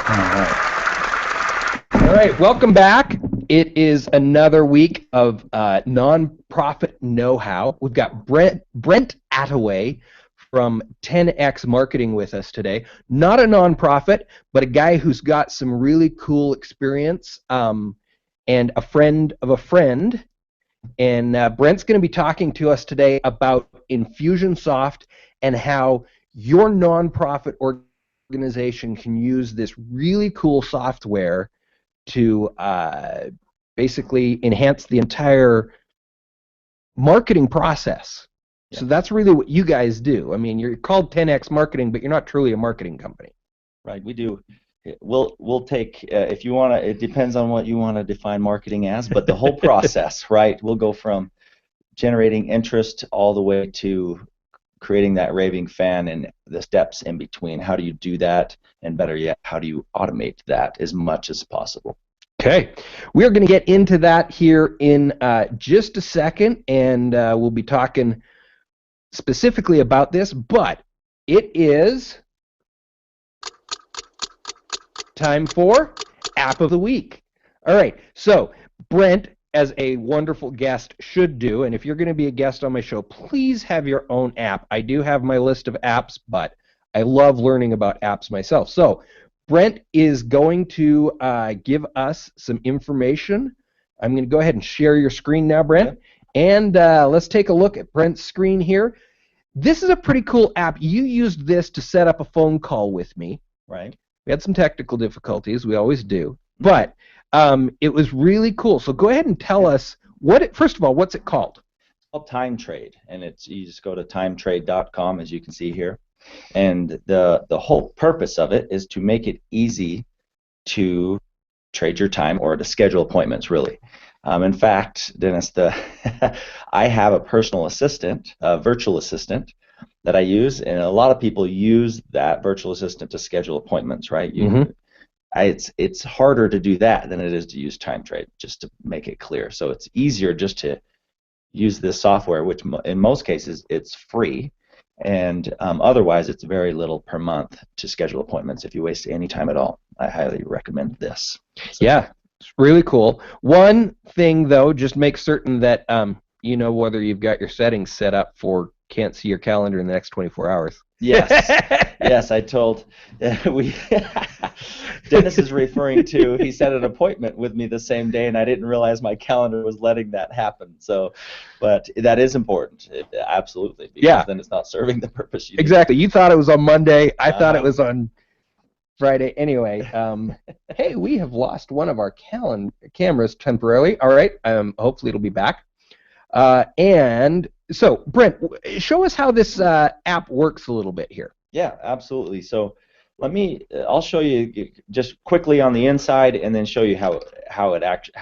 All right, welcome back. It is another week of nonprofit know-how. We've got Brent Attaway from 10X Marketing with us today. Not a nonprofit, but a guy who's got some really cool experience and a friend of a friend. And Brent's going to be talking to us today about Infusionsoft and how your nonprofit organization can use this really cool software to basically enhance the entire marketing process. Yeah. So that's really what you guys do. I mean, you're called 10X Marketing, but you're not truly a marketing company. Right, we do. We'll take, if you want to, it depends on what you want to define marketing as, but the whole process, right? We'll go from generating interest all the way to creating that raving fan and the steps in between. How do you do that? And better yet, how do you automate that as much as possible? Okay, we are going to get into that here in just a second, and we'll be talking specifically about this, but it is time for App of the Week. All right, so Brent, as a wonderful guest, should do, and if you're going to be a guest on my show, please have your own app. I do have my list of apps, but I love learning about apps myself. So Brent is going to give us some information. I'm going to go ahead and share your screen now, Brent, and let's take a look at Brent's screen here. This is a pretty cool app. You used this to set up a phone call with me. Right. We had some technical difficulties. We always do. But it was really cool. So go ahead and tell us, first of all, what's it called? It's called TimeTrade, and you just go to timetrade.com, as you can see here. And the whole purpose of it is to make it easy to trade your time or to schedule appointments, really. In fact, Dennis, I have a personal assistant, a virtual assistant, that I use, and a lot of people use that virtual assistant to schedule appointments, right? It's harder to do that than it is to use TimeTrade, just to make it clear. So it's easier just to use this software, which in most cases it's free, and otherwise it's very little per month to schedule appointments. If you waste any time at all, I highly recommend this. So. Yeah, it's really cool. One thing though, just make certain that you know whether you've got your settings set up for can't see your calendar in the next 24 hours. Yes, yes, I told. Dennis is referring to, he set an appointment with me the same day, and I didn't realize my calendar was letting that happen. So, but that is important, absolutely, because then it's not serving the purpose you need. Exactly. You thought it was on Monday. I thought it was on Friday. Anyway, hey, we have lost one of our cameras temporarily. All right, hopefully it'll be back. And so, Brent, show us how this app works a little bit here. Yeah, absolutely. So I'll show you just quickly on the inside, and then show you how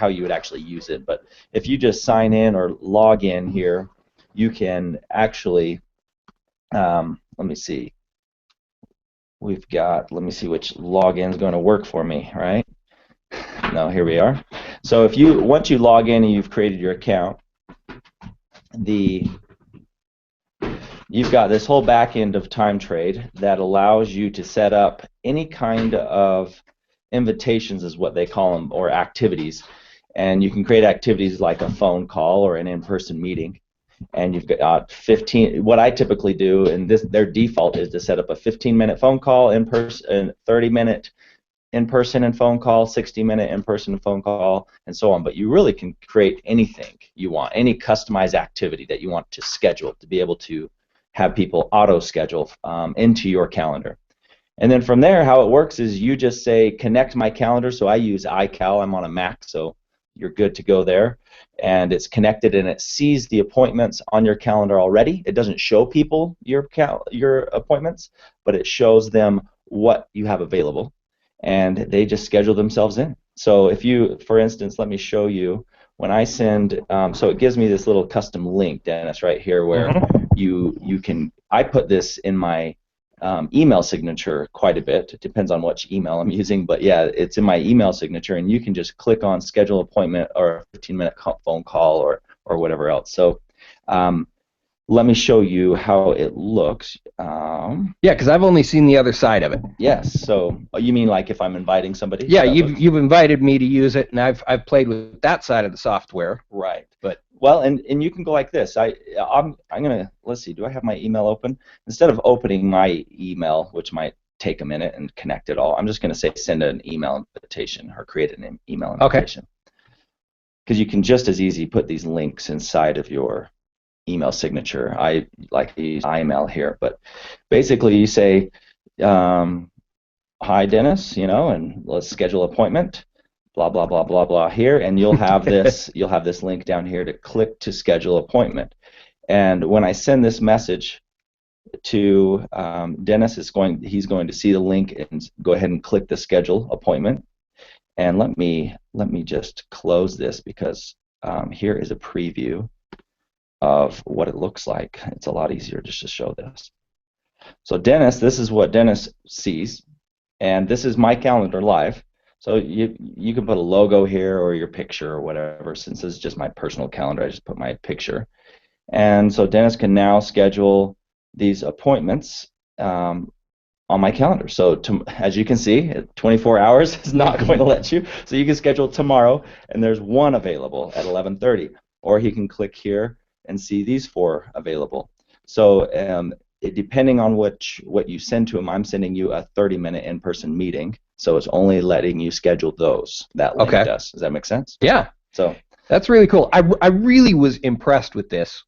you would actually use it. But if you just sign in or log in here, you can actually let me see. Let me see which login is going to work for me, right? No, here we are. So once you log in and you've created your account, you've got this whole back end of TimeTrade that allows you to set up any kind of invitations, is what they call them, or activities. And you can create activities like a phone call or an in-person meeting. And you've got 15. What I typically do, and their default is to set up a 15-minute phone call in person, 30-minute in-person and phone call, 60-minute in-person and phone call, and so on. But you really can create anything you want, any customized activity that you want to schedule to be able to have people auto-schedule into your calendar. And then from there, how it works is you just say, connect my calendar. So I use iCal. I'm on a Mac, so you're good to go there. And it's connected, and it sees the appointments on your calendar already. It doesn't show people your appointments, but it shows them what you have available, and they just schedule themselves in. So if you, for instance, let me show you, when I send, so it gives me this little custom link, Dennis, right here, where you can, I put this in my email signature quite a bit. It depends on which email I'm using, but yeah, it's in my email signature, and you can just click on schedule appointment or a 15-minute phone call or whatever else. So let me show you how it looks. Yeah, because I've only seen the other side of it. Yes. So you mean like if I'm inviting somebody? Yeah, you've invited me to use it, and I've played with that side of the software. Right. But well, and you can go like this. I'm gonna, let's see. Do I have my email open? Instead of opening my email, which might take a minute and connect it all, I'm just gonna say send an email invitation or create an email invitation. Because you can just as easy put these links inside of your email signature. I like to use iMail here, but basically you say, hi Dennis, and let's schedule an appointment, blah blah blah blah blah here, and you'll have this link down here to click to schedule appointment. And when I send this message to Dennis, he's going to see the link and go ahead and click the schedule appointment. And let me just close this because here is a preview of what it looks like. It's a lot easier just to show this. So Dennis, this is what Dennis sees, and this is my calendar live. So you can put a logo here or your picture or whatever. Since this is just my personal calendar, I just put my picture. And so Dennis can now schedule these appointments on my calendar. So as you can see, 24 hours is not going to let you. So you can schedule tomorrow, and there's one available at 11:30. Or he can click here and see these 4 available. So depending on what you send to him, I'm sending you a 30-minute in-person meeting. So it's only letting you schedule those. That link does. Does that make sense? Yeah. So that's really cool. I really was impressed with this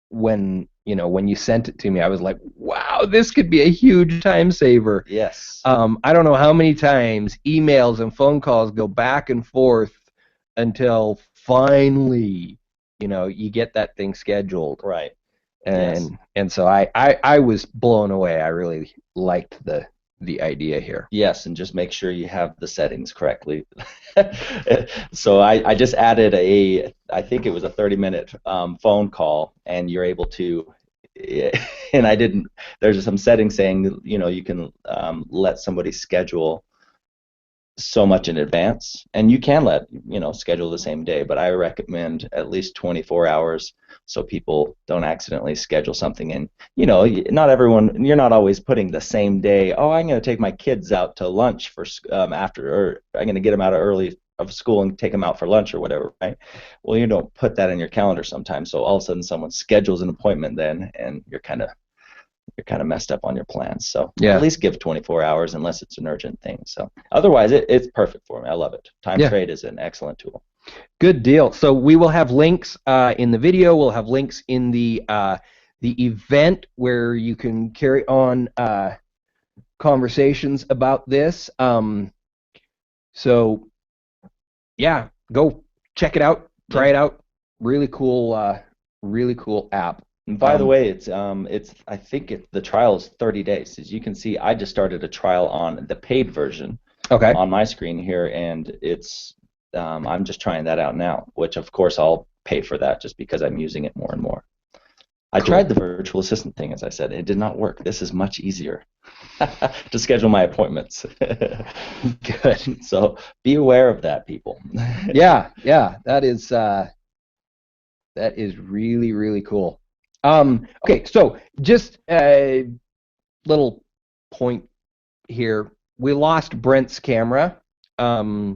when you sent it to me. I was like, wow, this could be a huge time saver. Yes. I don't know how many times emails and phone calls go back and forth until finally, you get that thing scheduled. Right. And so I was blown away. I really liked the idea here. Yes, and just make sure you have the settings correctly. So I just added I think it was a 30-minute phone call, and you're able to, and there's some settings saying, you can let somebody schedule so much in advance, and you can schedule the same day, but I recommend at least 24 hours so people don't accidentally schedule something. And not everyone, you're not always putting the same day, oh, I'm going to take my kids out to lunch for after, or I'm going to get them out early of school and take them out for lunch or whatever, right? Well, you don't put that in your calendar sometimes, so all of a sudden someone schedules an appointment then, and you're kind of messed up on your plans. So at least give 24 hours unless it's an urgent thing. So otherwise, it's perfect for me. I love it. TimeTrade is an excellent tool. Good deal. So we will have links in the video. We'll have links in the event where you can carry on conversations about this. So yeah, go check it out. Try it out. Really cool app. And by the way, I think the trial is 30 days. As you can see, I just started a trial on the paid version on my screen here, and I'm just trying that out now, which of course I'll pay for that just because I'm using it more and more. I tried the virtual assistant thing, as I said. It did not work. This is much easier to schedule my appointments. Good. So be aware of that, people. Yeah, that is really, really cool. Okay, so just a little point here. We lost Brent's camera. I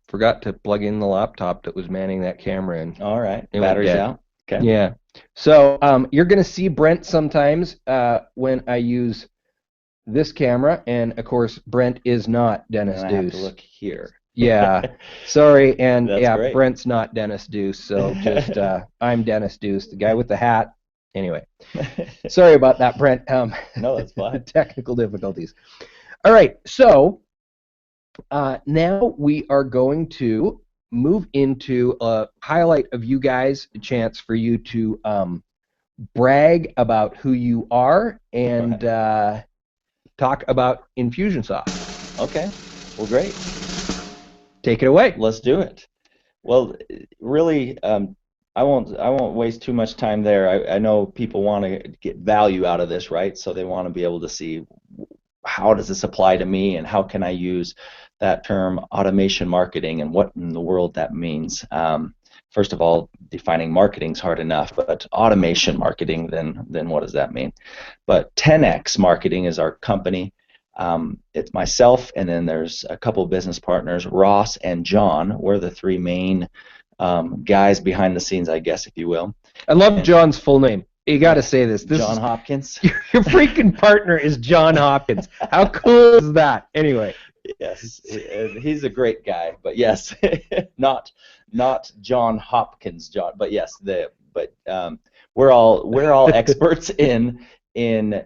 forgot to plug in the laptop that was manning that camera in. All right, battery's out. Okay. Yeah. So you're going to see Brent sometimes when I use this camera, and of course Brent is not Dennis Deuce. I have to look here. Yeah, sorry, and great. Brent's not Dennis Deuce, so just I'm Dennis Deuce, the guy with the hat. Anyway, sorry about that, Brent. No, that's fine. Technical difficulties. All right, so now we are going to move into a highlight of you guys, a chance for you to brag about who you are and talk about Infusionsoft. Okay, well, great. Take it away. Let's do it. Well, really, I won't waste too much time there. I know people want to get value out of this, right? So they want to be able to see how does this apply to me, and how can I use that term automation marketing and what in the world that means first of all, defining marketing is hard enough, but automation marketing, then what does that mean? But 10X Marketing is our company. It's myself, and then there's a couple business partners, Ross and John. We're the three main guys behind the scenes, I guess, if you will. I love John's full name. You got to say this. John Hopkins. Your freaking partner is John Hopkins. How cool is that? Anyway. Yes, he's a great guy, but yes, not John Hopkins, John, but yes, we're all experts in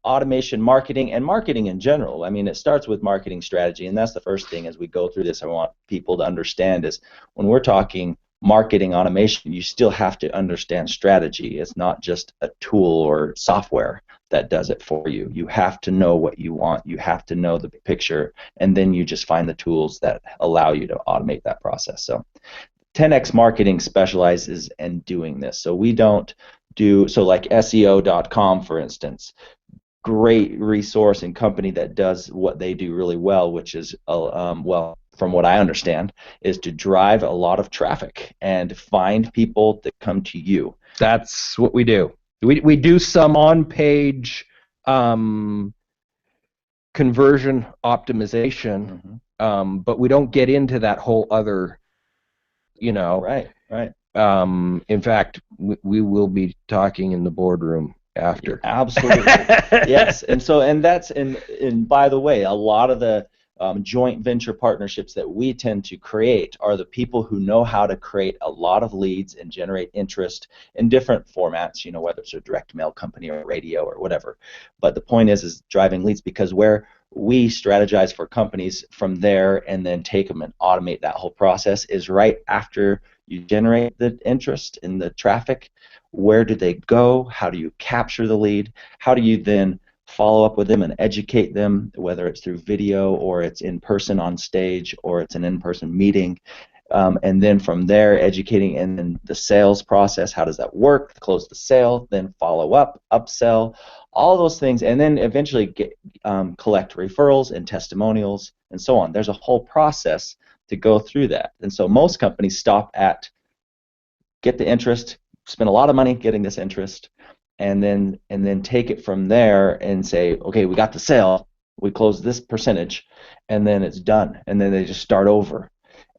automation marketing and marketing in general. I mean, it starts with marketing strategy, and that's the first thing as we go through this I want people to understand is when we're talking marketing automation, you still have to understand strategy. It's not just a tool or software that does it for you. You have to know what you want. You have to know the picture, and then you just find the tools that allow you to automate that process. So 10X Marketing specializes in doing this. So we don't do, so like SEO.com, for instance, great resource and company that does what they do really well, which is, well, from what I understand, is to drive a lot of traffic and find people that come to you. That's what we do. We do some on-page conversion optimization, but we don't get into that whole other, Right. In fact, we will be talking in the boardroom after. Absolutely. Yes. And by the way, a lot of the joint venture partnerships that we tend to create are the people who know how to create a lot of leads and generate interest in different formats, whether it's a direct mail company or radio or whatever. But the point is driving leads, because where we strategize for companies from there and then take them and automate that whole process is right after you generate the interest in the traffic. Where do they go? How do you capture the lead? How do you then follow up with them and educate them, whether it's through video or it's in person on stage or it's an in-person meeting, and then from there educating, and then the sales process, how does that work, close the sale, then follow up, upsell, all those things, and then eventually collect referrals and testimonials and so on. There's a whole process to go through that, and so most companies stop at get the interest, spend a lot of money getting this interest, and then take it from there and say, okay, we got the sale, we close this percentage, and then it's done, and then they just start over,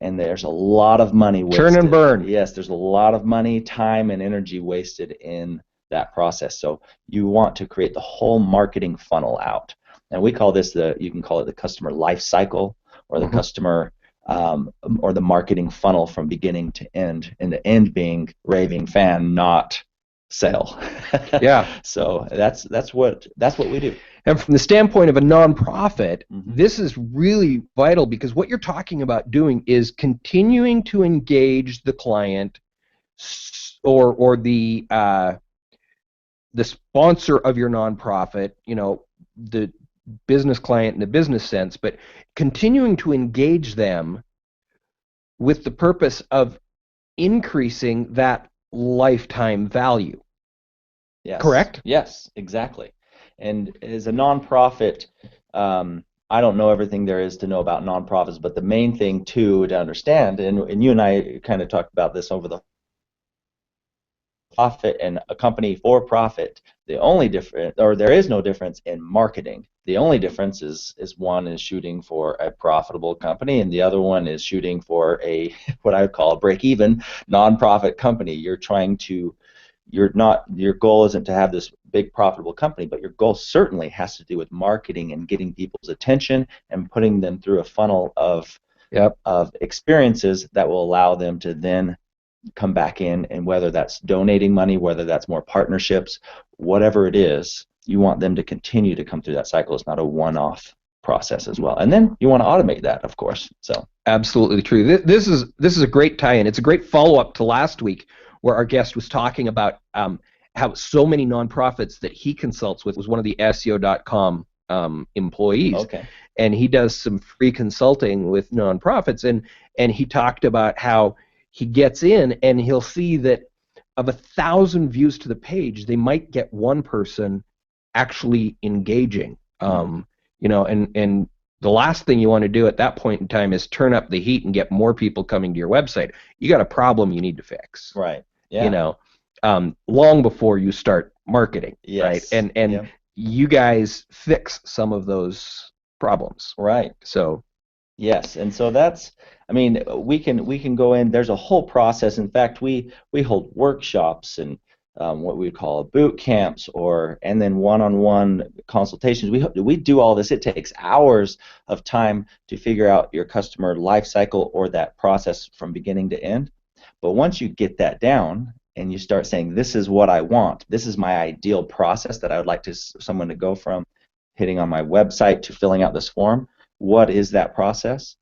and there's a lot of money wasted. Turn and burn. Yes, there's a lot of money, time, and energy wasted in that process. So you want to create the whole marketing funnel out, and we call this you can call it the customer life cycle, or the customer or the marketing funnel from beginning to end, and the end being raving fan, not sale. Yeah. So that's what we do. And from the standpoint of a nonprofit, this is really vital, because what you're talking about doing is continuing to engage the client or the sponsor of your nonprofit, the business client in the business sense, but continuing to engage them with the purpose of increasing that lifetime value. Yes. Correct? Yes, exactly. And as a nonprofit, I don't know everything there is to know about nonprofits, but the main thing too to understand, and you and I kind of talked about this over the profit and a company for profit, the only difference, or there is no difference in marketing. The only difference is one is shooting for a profitable company, and the other one is shooting for what I would call a break-even nonprofit company. Your goal isn't to have this big profitable company, but your goal certainly has to do with marketing and getting people's attention and putting them through a funnel of experiences that will allow them to then come back in, and whether that's donating money, whether that's more partnerships, whatever it is, you want them to continue to come through that cycle. It's not a one-off process as well. And then you want to automate that, of course. So absolutely true. This is a great tie-in. It's a great follow-up to last week, where our guest was talking about how so many nonprofits that he consults with was one of the SEO.com employees. Okay. And he does some free consulting with nonprofits, and he talked about how he gets in and he'll see that of 1,000 views to the page, they might get one person actually engaging. And the last thing you want to do at that point in time is turn up the heat and get more people coming to your website. You got a problem you need to fix. Right. Yeah. You know, long before you start marketing. Yes. Right. And Yep. you guys fix some of those problems. Right. So. Yes, and so that's, I mean, we can go in. There's a whole process. In fact, we hold workshops and what we call boot camps, and then one-on-one consultations. We do all this. It takes hours of time to figure out your customer life cycle or that process from beginning to end. But once you get that down and you start saying, this is what I want, this is my ideal process that I would like someone to go from hitting on my website to filling out this form. What is that process?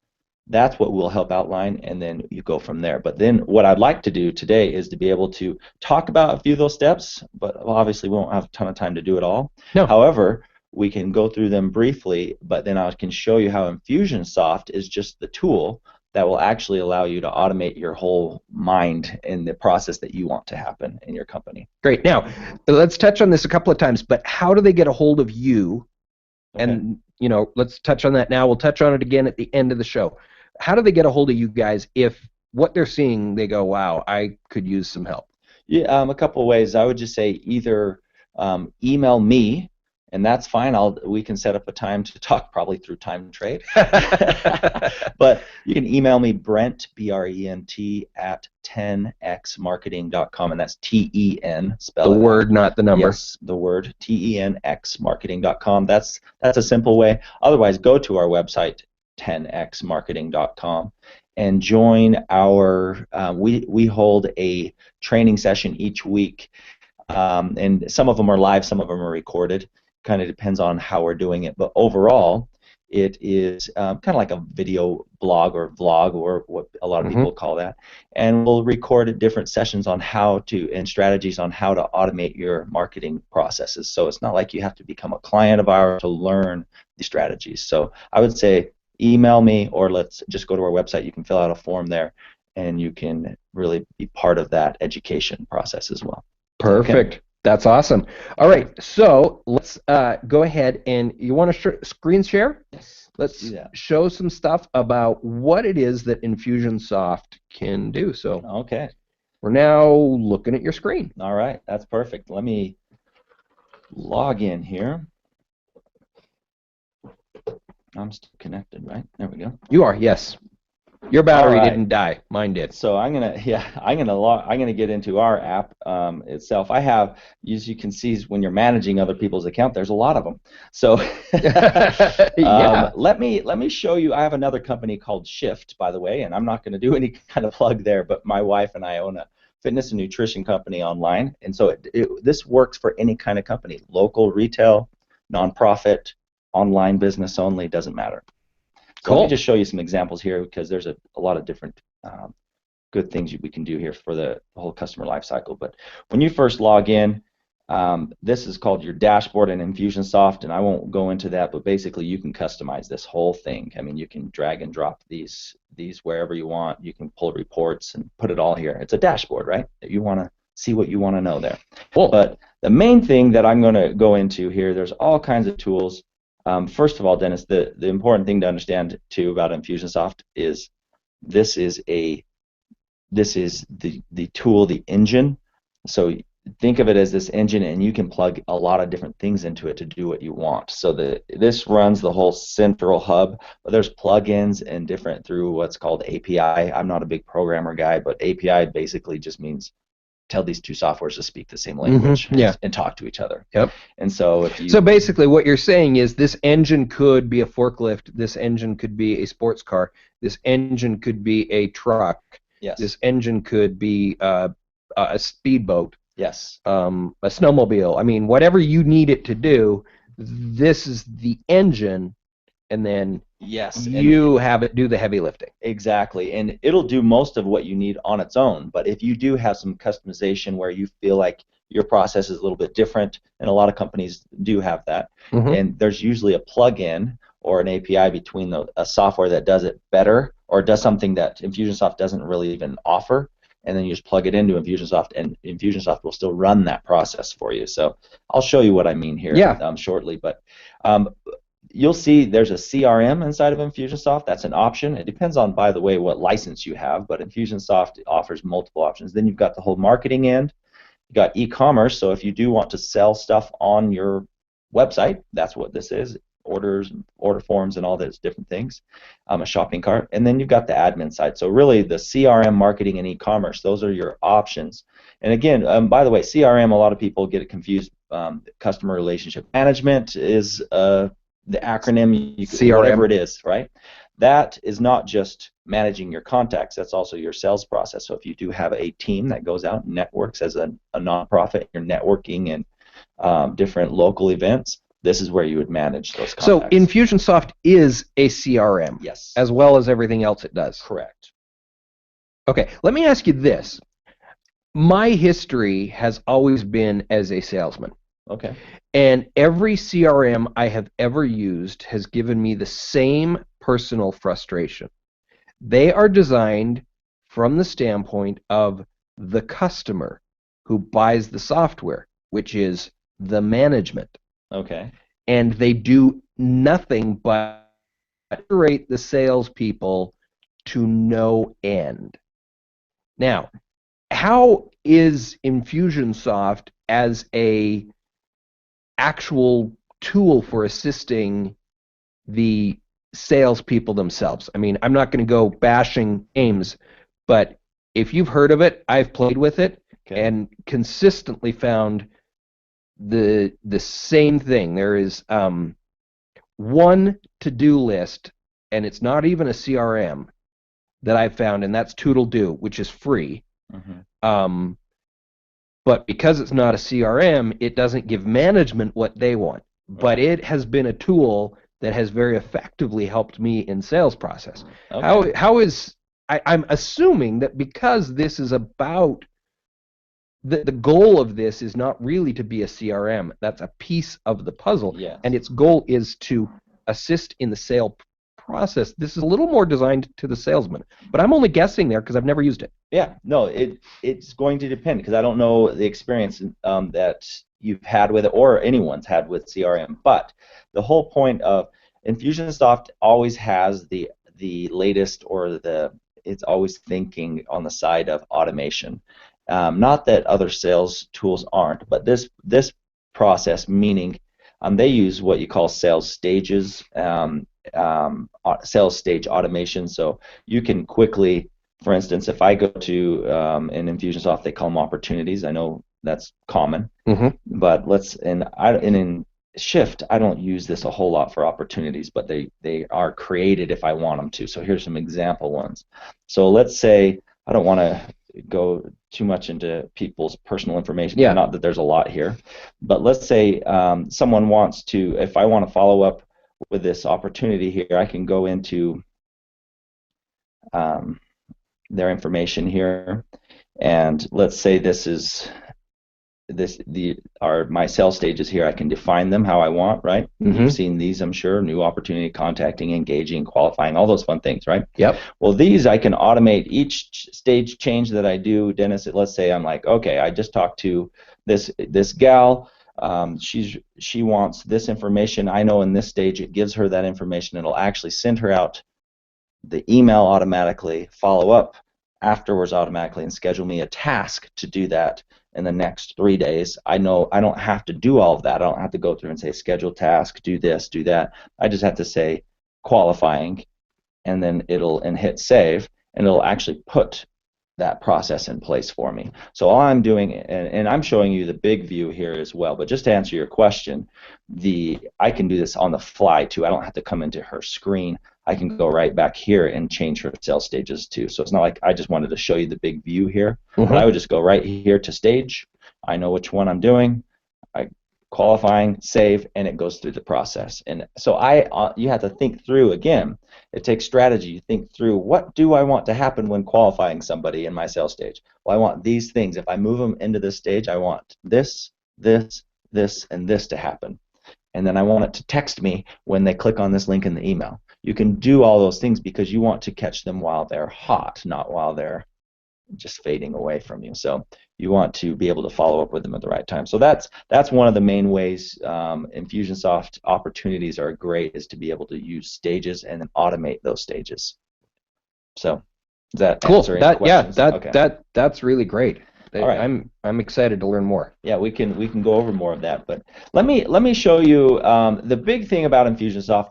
That's what we'll help outline, and then you go from there. But then what I'd like to do today is to be able to talk about a few of those steps, but obviously we won't have a ton of time to do it all. No. However, we can go through them briefly, but then I can show you how Infusionsoft is just the tool that will actually allow you to automate your whole mind in the process that you want to happen in your company. Great. Now, let's touch on this a couple of times, but how do they get a hold of you? Okay. And, you know, let's touch on that now. We'll touch on it again at the end of the show. How do they get a hold of you guys if what they're seeing, they go, wow, I could use some help? Yeah, a couple of ways. I would just say either email me, and that's fine. We can set up a time to talk, probably through TimeTrade. But you can email me, Brent, B-R-E-N-T, at 10xmarketing.com, and that's T-E-N, spell The it word, out. not the number. Yes, the word, TENXmarketing.com. That's a simple way. Otherwise, go to our website, 10xmarketing.com, and join our, we hold a training session each week, and some of them are live, some of them are recorded. Kind of depends on how we're doing it, but overall, it is kind of like a video blog or vlog, or what a lot of people call that, and we'll record different sessions on how to, and strategies on how to automate your marketing processes. So it's not like you have to become a client of ours to learn the strategies. So I would say email me, or let's just go to our website. You can fill out a form there, and you can really be part of that education process as well. Perfect. Okay. That's awesome. All right, so let's go ahead, and you want to screen share? Yes. Let's show some stuff about what it is that Infusionsoft can do. So okay, we're now looking at your screen. All right, that's perfect. Let me log in here. I'm still connected, right? There we go. You are, yes. Your battery didn't die. Mine did. So I'm gonna get into our app itself. I have, as you can see, when you're managing other people's account, there's a lot of them. So let me show you. I have another company called Shift, by the way, and I'm not going to do any kind of plug there. But my wife and I own a fitness and nutrition company online, and so this works for any kind of company: local, retail, nonprofit, online business only, doesn't matter. So cool. Let me just show you some examples here, because there's a lot of different good things we can do here for the whole customer life cycle. But when you first log in, this is called your dashboard in Infusionsoft, and I won't go into that, but basically you can customize this whole thing. I mean, you can drag and drop these wherever you want. You can pull reports and put it all here. It's a dashboard, right? You want to see what you want to know there. Cool. But the main thing that I'm going to go into here, there's all kinds of tools. First of all, Dennis, the important thing to understand too about Infusionsoft is this is the tool, the engine. So think of it as this engine, and you can plug a lot of different things into it to do what you want. So this runs the whole central hub, but there's plugins and different through what's called API. I'm not a big programmer guy, but API basically just means tell these two softwares to speak the same language and talk to each other. Yep. And so so basically what you're saying is this engine could be a forklift, this engine could be a sports car, this engine could be a truck, yes, this engine could be a speedboat, yes, a snowmobile. I mean, whatever you need it to do, this is the engine, and then yes, you have it do the heavy lifting. Exactly, and it'll do most of what you need on its own. But if you do have some customization where you feel like your process is a little bit different, and a lot of companies do have that, and there's usually a plug-in or an API between a software that does it better or does something that Infusionsoft doesn't really even offer, and then you just plug it into Infusionsoft, and Infusionsoft will still run that process for you. So I'll show you what I mean here shortly. But you'll see there's a CRM inside of Infusionsoft. That's an option. It depends on, by the way, what license you have, but Infusionsoft offers multiple options. Then you've got the whole marketing end. You've got e-commerce, so if you do want to sell stuff on your website, that's what this is. Orders, order forms, and all those different things, a shopping cart. And then you've got the admin side. So really the CRM, marketing, and e-commerce, those are your options. And again, by the way, CRM, a lot of people get it confused. Customer relationship management is the acronym, CRM. whatever it is, right? That is not just managing your contacts, that's also your sales process. So if you do have a team that goes out and networks as a nonprofit, you're networking in different local events, this is where you would manage those contacts. So Infusionsoft is a CRM, yes, as well as everything else it does. Correct. Okay, let me ask you this. My history has always been as a salesman. Okay. And every CRM I have ever used has given me the same personal frustration. They are designed from the standpoint of the customer who buys the software, which is the management. Okay. And they do nothing but iterate the salespeople to no end. Now, how is Infusionsoft as a actual tool for assisting the salespeople themselves? I mean, I'm not going to go bashing games, but if you've heard of it, I've played with it and consistently found the same thing. There is one to-do list, and it's not even a CRM that I've found, and that's Toodle-Do, which is free. Mm-hmm. But because it's not a CRM, it doesn't give management what they want. Right. But it has been a tool that has very effectively helped me in sales process. Okay. How is I'm assuming that because this is about the goal of this is not really to be a CRM. That's a piece of the puzzle, yes. And its goal is to assist in the sale process. This is a little more designed to the salesman, but I'm only guessing there because I've never used it. Yeah, no, it's going to depend because I don't know the experience that you've had with it or anyone's had with CRM. But the whole point of Infusionsoft always has the latest or it's always thinking on the side of automation. Not that other sales tools aren't, but this process, meaning they use what you call sales stages, sales stage automation. So you can quickly, for instance, if I go to in Infusionsoft, they call them opportunities. I know that's common, mm-hmm. But in Shift, I don't use this a whole lot for opportunities, but they are created if I want them to. So here's some example ones. So let's say I don't want to go too much into people's personal information. Yeah. Not that there's a lot here, but let's say someone wants to, if I want to follow up with this opportunity here, I can go into their information here, and let's say this is my sales stages here. I can define them how I want, right? Mm-hmm. You've seen these, I'm sure. New opportunity, contacting, engaging, qualifying, all those fun things, right? Yep. Well, these I can automate each stage change that I do. Dennis, let's say I'm like, okay, I just talked to this gal. She wants this information. I know in this stage it gives her that information. It'll actually send her out the email automatically, follow up afterwards automatically, and schedule me a task to do that in the next 3 days. I know I don't have to do all of that. I don't have to go through and say schedule task, do this, do that. I just have to say qualifying, and then and hit save, and it'll actually put that process in place for me. So all I'm doing, and I'm showing you the big view here as well, but just to answer your question, I can do this on the fly too. I don't have to come into her screen. I can go right back here and change her sales stages too. So it's not like I just wanted to show you the big view here, mm-hmm. But I would just go right here to stage. I know which one I'm doing. Qualifying, save, and it goes through the process. And so you have to think through again. It takes strategy. You think through, what do I want to happen when qualifying somebody in my sales stage? Well, I want these things. If I move them into this stage, I want this, this, this, and this to happen. And then I want it to text me when they click on this link in the email. You can do all those things because you want to catch them while they're hot, not while they're just fading away from you. So you want to be able to follow up with them at the right time. So that's one of the main ways Infusionsoft opportunities are great, is to be able to use stages and then automate those stages. So does that answer any questions? That's really great. All right. I'm excited to learn more. Yeah, we can go over more of that, but let me show you the big thing about Infusionsoft.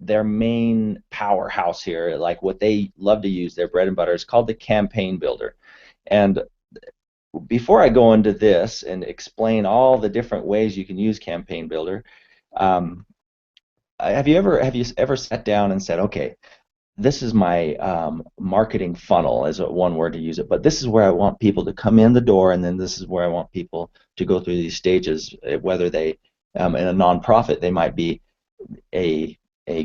Their main powerhouse here, like what they love to use, their bread and butter, is called the Campaign Builder. And before I go into this and explain all the different ways you can use Campaign Builder, have you ever sat down and said, okay, this is my marketing funnel, is one word to use it, but this is where I want people to come in the door, and then this is where I want people to go through these stages, whether they, in a nonprofit, they might be a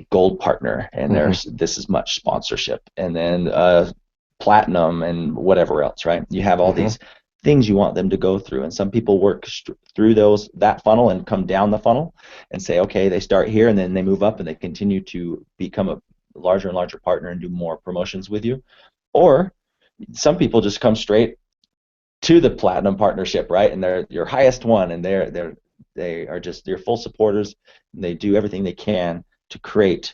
gold partner, and this is much sponsorship, and then platinum and whatever else, right? You have all these things you want them to go through, and some people work through that funnel and come down the funnel and say, okay, they start here and then they move up and they continue to become a larger and larger partner and do more promotions with you. Or some people just come straight to the platinum partnership, right? And they're your highest one, and they are just your full supporters, and they do everything they can to create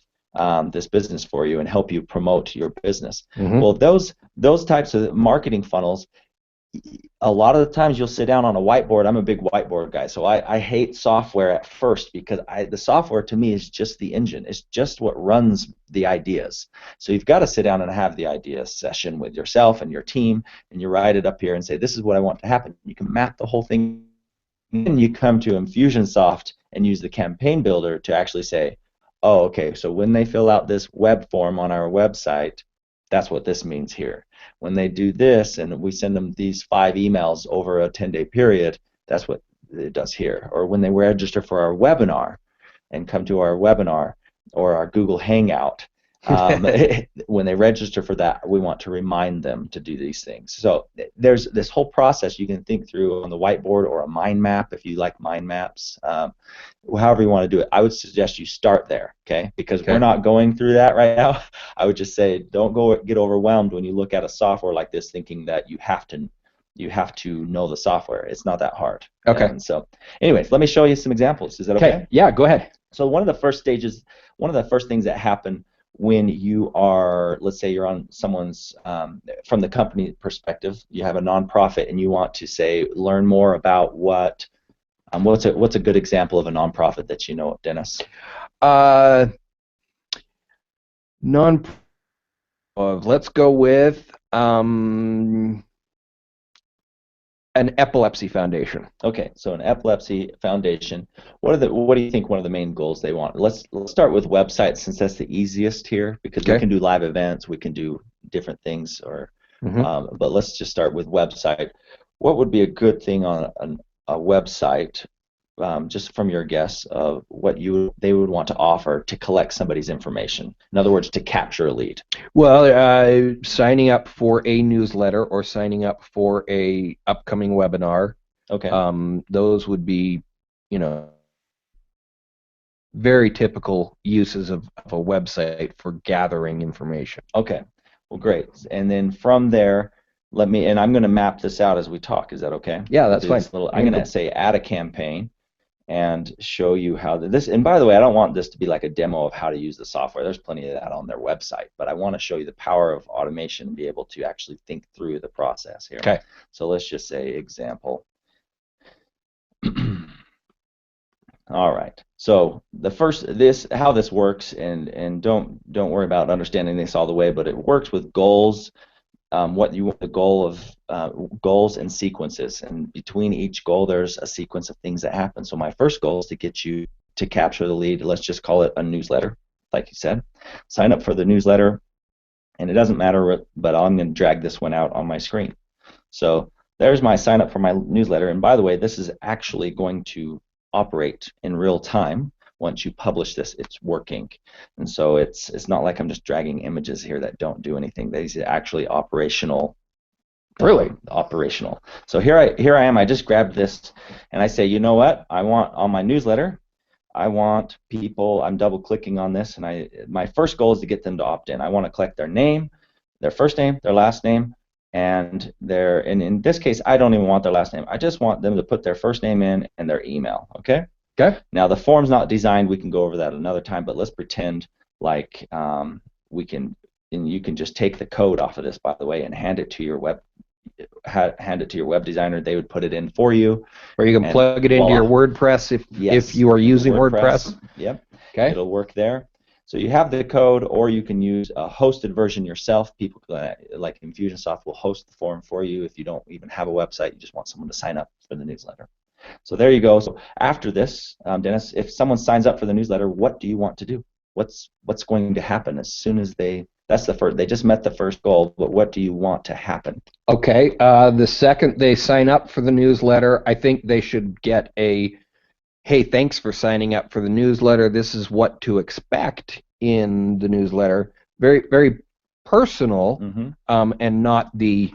this business for you and help you promote your business. Well, those types of marketing funnels, a lot of the times you'll sit down on a whiteboard. I'm a big whiteboard guy, so I hate software at first, because the software to me is just the engine. It's just what runs the ideas. So you've got to sit down and have the idea session with yourself and your team, and you write it up here and say, this is what I want to happen. You can map the whole thing, and you come to Infusionsoft and use the Campaign Builder to actually say, oh, okay, so when they fill out this web form on our website, that's what this means here. When they do this and we send them these 5 emails over a 10-day period, that's what it does here. Or when they register for our webinar and come to our webinar or our Google Hangout, when they register for that, we want to remind them to do these things. So there's this whole process you can think through on the whiteboard or a mind map, if you like mind maps. However you want to do it, I would suggest you start there, okay? Because we're not going through that right now. I would just say, don't get overwhelmed when you look at a software like this thinking that you have to know the software. It's not that hard. Okay. And so anyways, let me show you some examples. Is that okay? Yeah, go ahead. So one of the first things that happen when you are, let's say you're on someone's, from the company perspective, you have a nonprofit and you want to say, learn more about what's a good example of a nonprofit that you know, Dennis? Let's go with an epilepsy foundation. Okay, so an epilepsy foundation. What do you think one of the main goals they want? Let's start with websites, since that's the easiest here, because we can do live events, we can do different things, or but let's just start with website. What would be a good thing on a website, just from your guess of what they would want to offer to collect somebody's information? In other words, to capture a lead. Well, signing up for a newsletter or signing up for a upcoming webinar. Okay. Those would be, very typical uses of a website for gathering information. Okay. Well, great. And then from there, and I'm going to map this out as we talk. Is that okay? Yeah, that's fine. I'm going to say add a campaign and show you how this, and by the way, I don't want this to be like a demo of how to use the software. There's plenty of that on their website, but I want to show you the power of automation and be able to actually think through the process here. Okay. So let's just say example. All right. So how this works, and don't worry about understanding this all the way, but it works with goals. What you want, the goal of goals and sequences, and between each goal there's a sequence of things that happen. So my first goal is to get you to capture the lead. Let's just call it a newsletter, like you said. Sign up for the newsletter, and it doesn't matter, but I'm going to drag this one out on my screen. So there's my sign up for my newsletter, and by the way, this is actually going to operate in real time. Once you publish this, it's working, and so it's not like I'm just dragging images here that don't do anything. These are actually operational. Really? Operational. So here I am. I just grabbed this, and I say, you know what? I want on my newsletter, I want people. I'm double clicking on this, and my first goal is to get them to opt in. I want to collect their name, their first name, their last name, and in this case, I don't even want their last name. I just want them to put their first name in and their email. Okay. Okay. Now the form's not designed. We can go over that another time. But let's pretend like we can, and you can just take the code off of this, by the way, and hand it to your web designer. They would put it in for you. Or you can plug it into your WordPress if you are using WordPress. Yep. Okay. It'll work there. So you have the code, or you can use a hosted version yourself. People like Infusionsoft will host the form for you if you don't even have a website. You just want someone to sign up for the newsletter. So there you go. So after this, Dennis, if someone signs up for the newsletter, what do you want to do? What's going to happen as soon as they just met the first goal, but what do you want to happen? Okay. The second they sign up for the newsletter, I think they should get a, hey, thanks for signing up for the newsletter. This is what to expect in the newsletter. Very, very personal, and not the.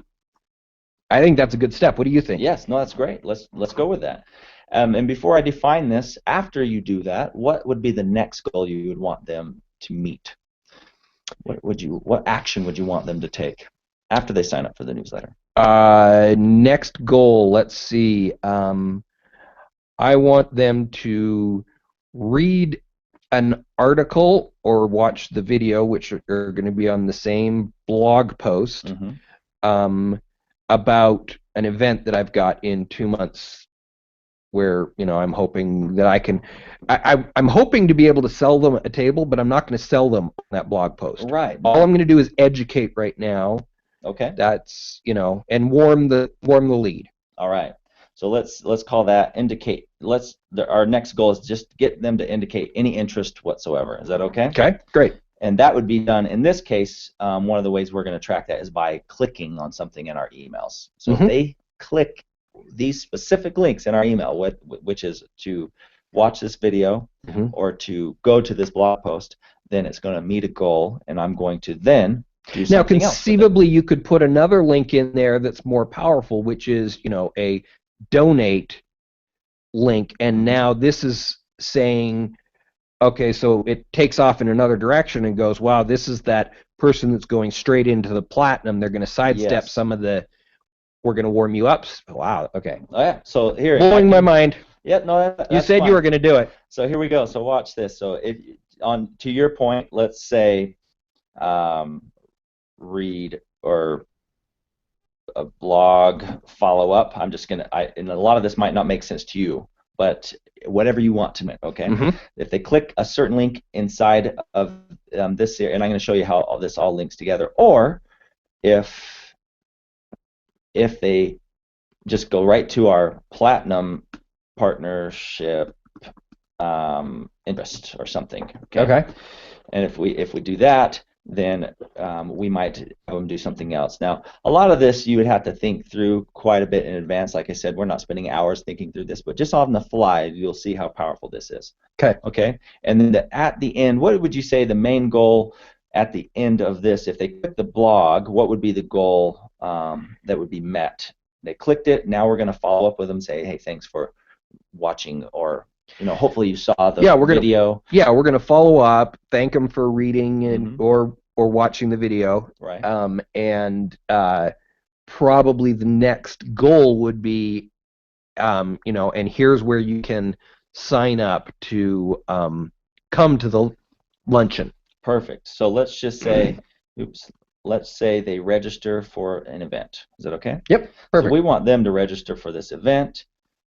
I think that's a good step. What do you think? Yes, no, that's great. Let's go with that. And before I define this, after you do that, what would be the next goal you would want them to meet? What action would you want them to take after they sign up for the newsletter? Next goal. Let's see. I want them to read an article or watch the video, which are going to be on the same blog post, about an event that I've got in 2 months, where I'm hoping that I can. I'm hoping to be able to sell them a table, but I'm not going to sell them on that blog post. Right. All I'm going to do is educate right now. Okay. That's and warm the lead. All right. So let's call that indicate. Our next goal is just get them to indicate any interest whatsoever. Is that okay? Okay, great. And that would be done in this case. One of the ways we're going to track that is by clicking on something in our emails. So if they click these specific links in our email, which is to watch this video or to go to this blog post, then it's going to meet a goal, and I'm going to then do something else. Now, conceivably, you could put another link in there that's more powerful, which is a donate link, and now this is saying, okay, so it takes off in another direction and goes, wow, this is that person that's going straight into the platinum. They're going to sidestep some of the, we're going to warm you up. Wow, okay. Oh, yeah. So here, blowing my mind. Yeah, no, you said fine. You were going to do it. So here we go. So watch this. So to your point, let's say read or a blog follow-up. I'm just going to, and a lot of this might not make sense to you, but whatever you want to make, okay? If they click a certain link inside of this here, and I'm going to show you how all this all links together, or if they just go right to our platinum partnership interest or something, okay? And if we do that, then we might have them do something else. Now, a lot of this you would have to think through quite a bit in advance. Like I said, we're not spending hours thinking through this, but just on the fly, you'll see how powerful this is. Okay. And then at the end, what would you say the main goal at the end of this? If they click the blog, what would be the goal that would be met? They clicked it. Now we're going to follow up with them, say, hey, thanks for watching, or hopefully you saw the video. We're gonna follow up, thank them for reading and or watching the video. Right. And probably the next goal would be, and here's where you can sign up to come to the luncheon. Perfect. So let's just say, let's say they register for an event. Is that okay? Yep. Perfect. So we want them to register for this event.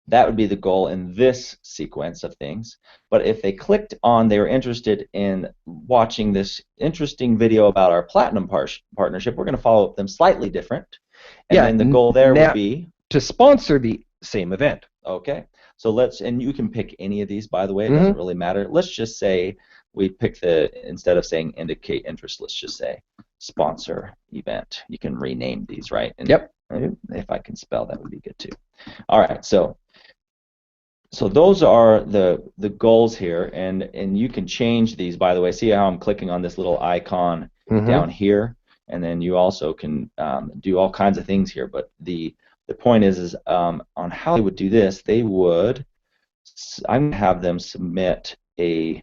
That would be the goal in this sequence of things. But if they clicked on, they were interested in watching this interesting video about our platinum partnership, we're going to follow up them slightly different. And then the goal there would be to sponsor the same event. Okay. So and you can pick any of these, by the way. It doesn't really matter. Let's just say we pick instead of saying indicate interest, let's just say sponsor event. You can rename these, right? And if I can spell, that would be good too. All right. So those are the goals here, and you can change these, by the way. See how I'm clicking on this little icon down here, and then you also can do all kinds of things here. But the point is on how they would do this, I'm going to have them submit a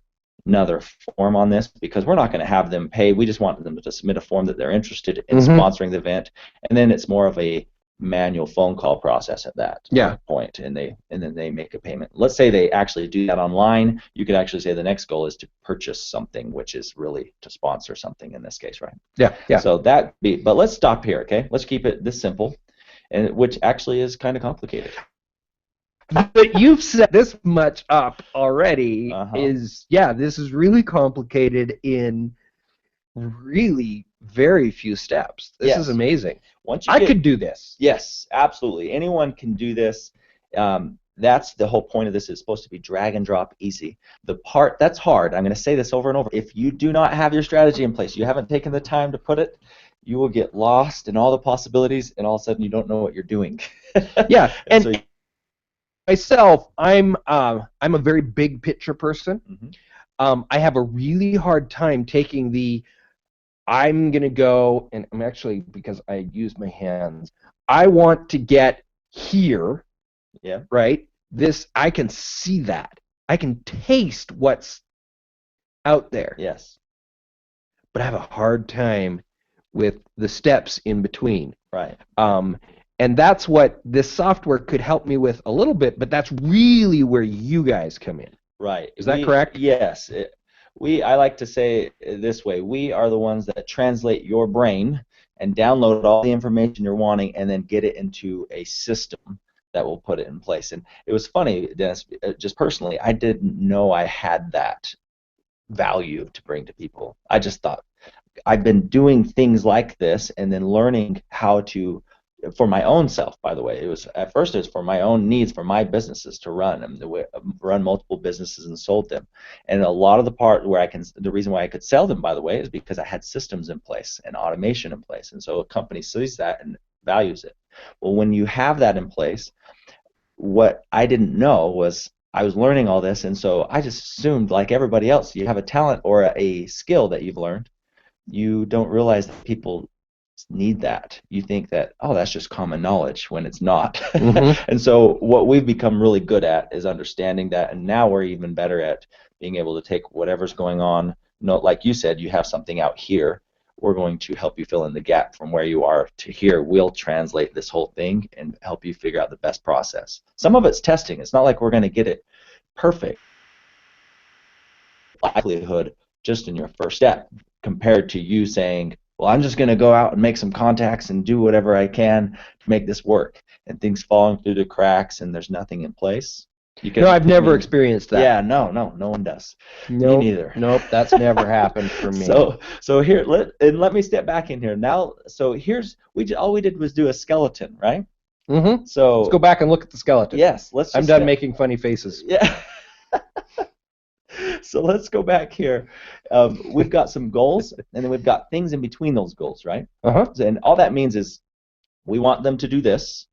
another form on this because we're not going to have them pay. We just want them to submit a form that they're interested in sponsoring the event, and then it's more of a manual phone call process at that point, and then they make a payment. Let's say they actually do that online. You could actually say the next goal is to purchase something, which is really to sponsor something in this case, right? Yeah. So but let's stop here, okay? Let's keep it this simple, and which actually is kind of complicated. But you've set this much up already. This is really complicated in really very few steps. This is amazing. I could do this. Yes, absolutely. Anyone can do this. That's the whole point of this. Is supposed to be drag and drop easy. The part that's hard, I'm going to say this over and over, if you do not have your strategy in place, you haven't taken the time to put it, you will get lost in all the possibilities, and all of a sudden you don't know what you're doing. Yeah, and so, myself, I'm a very big picture person. I have a really hard time taking I'm going to go, and I'm actually, because I use my hands, I want to get here, right? I can see that. I can taste what's out there. Yes. But I have a hard time with the steps in between. Right. And that's what this software could help me with a little bit, but that's really where you guys come in. Right. Is that correct? Yes. I like to say it this way, we are the ones that translate your brain and download all the information you're wanting and then get it into a system that will put it in place. And it was funny, Dennis, just personally, I didn't know I had that value to bring to people. I just thought I've been doing things like this and then learning how to, for my own self, by the way. At first it was for my own needs, for my businesses to run, and run multiple businesses and sold them. And a lot of the reason why I could sell them, by the way, is because I had systems in place and automation in place. And so a company sees that and values it. Well, when you have that in place, what I didn't know was I was learning all this, and so I just assumed, like everybody else, you have a talent or a skill that you've learned. You don't realize that people need that. You think that, oh, that's just common knowledge, when it's not. And so what we've become really good at is understanding that, and now we're even better at being able to take whatever's going on. Like you said, you have something out here. We're going to help you fill in the gap from where you are to here. We'll translate this whole thing and help you figure out the best process. Some of it's testing. It's not like we're going to get it perfect. Likelihood just in your first step compared to you saying, well, I'm just going to go out and make some contacts and do whatever I can to make this work, and things falling through the cracks and there's nothing in place. No, I've never experienced that. Yeah, no one does. Nope, me neither. Nope, that's never happened for me. So here, let me step back in here now. So here's all we did was do a skeleton, right? So let's go back and look at the skeleton. Yes, I'm done making funny faces. Yeah. So let's go back here. We've got some goals, and then we've got things in between those goals, right? And all that means is we want them to do this,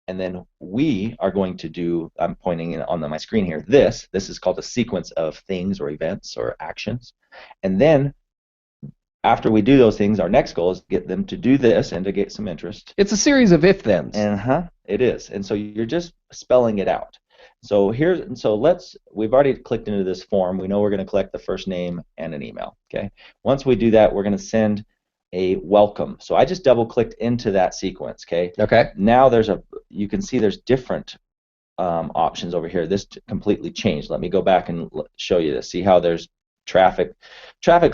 and then we are going to do, I'm pointing on my screen here, this is called a sequence of things or events or actions. And then after we do those things, our next goal is to get them to do this and to get some interest. It's a series of if-thens. It is. And so you're just spelling it out. So we've already clicked into this form. We know we're going to collect the first name and an email. Okay. Once we do that, we're going to send a welcome. So I just double-clicked into that sequence. Okay. Okay. Now you can see there's different options over here. This completely changed. Let me go back and show you this. See how there's traffic